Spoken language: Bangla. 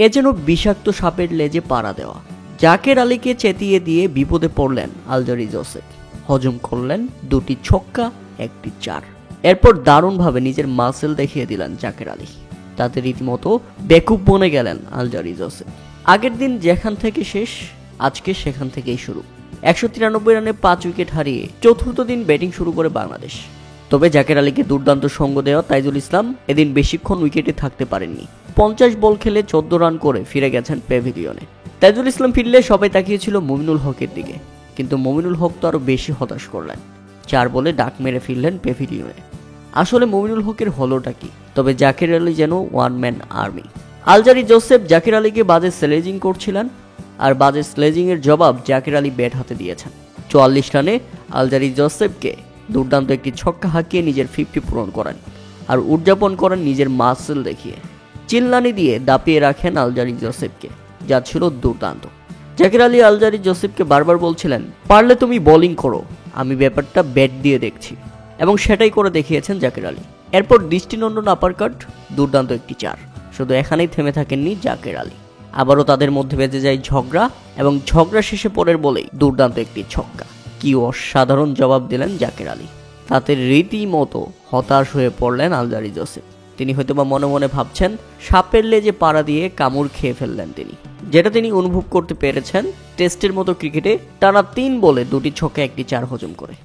এ যেন বিষাক্ত সাপের লেজে পাড়া দেওয়া। জাকের আলীকে চেতিয়ে দিয়ে বিপদে পড়লেন আলজারি জোসেফ। হজম করলেন 2টি ছক্কা 1টি 4। এরপর দারুণভাবে নিজের মাসেল দেখিয়ে দিলেন জাকের আলী। তাতে রীতিমতো বেকুব বনে গেলেন আলজারি জোসেফ। আগের দিন যেখান থেকে শেষ, আজকে সেখান থেকেই শুরু। 193 রানে 5 উইকেট হারিয়ে চতুর্থ দিন ব্যাটিং শুরু করে বাংলাদেশ। তবে জাকের আলীকে দুর্দান্ত সঙ্গ দেওয়া তাইজুল ইসলাম এদিন বেশিক্ষণ উইকেটে থাকতে পারেননি। 50 বল খেলে 14 রান করে ফিরে গেছেন প্যাভিলিয়নে। তাইজুল ইসলাম ফিরলে সবাই তাকিয়েছিল মুমিনুল হকের দিকে, কিন্তু মুমিনুল হক তো আরো বেশি হতাশ করলেন। 4 বলে ডাক মেরে ফিরলেন প্যাভিলিয়নে। আসলে মুমিনুল হকের হলোটা কি? তবে জাকের আলী যেন one man army. Alzarri Joseph Jaker আলীকে বাজে স্লেজিং করছিলেন, আর বাজে স্লেজিং এর জবাব জাকের আলী ব্যাট হাতে দিয়েছেন। 44 রানে আলজারি জোসেফকে দুর্দান্ত একটি ছক্কা হাঁকিয়ে নিজের 50 পূরণ করেন আর উদযাপন করেন নিজের মাসেল দেখিয়ে। চিল্লানি দিয়ে দাপিয়ে রাখেন আলজারি জোসেফকে, যা ছিল দুর্দান্ত। জাকের আলী আলজারি জোসেফকে বারবার বলছিলেন, পারলে তুমি বোলিং করো, আমি ব্যাপারটা ব্যাট দিয়ে দেখছি, এবং সেটাই করে দেখিয়েছেন জাকের আলী। এরপর দৃষ্টিনন্দন আপারকাট, দুর্দান্ত একটি 4। শুধু এখানেই থেমে থাকেননি জাকের আলী, আবারও তাদের মধ্যে বেজে যায় ঝগড়া, এবং ঝগড়া শেষে পরের বলেই দুর্দান্ত একটি ছক্কা। কি অসাধারণ জবাব দিলেন জাকের আলী। তাতে রীতিমতো হতাশ হয়ে পড়লেন আলজারি জোসেফ। তিনি হয়তোবা মনে মনে ভাবছেন সাপের লেজে পাড়া দিয়ে কামড় খেয়ে ফেললেন তিনি, যেটা তিনি অনুভব করতে পেরেছেন টেস্টের মতো ক্রিকেটে টানা 3 বলে 2টি ছক্কা 1টি 4 হজম করে।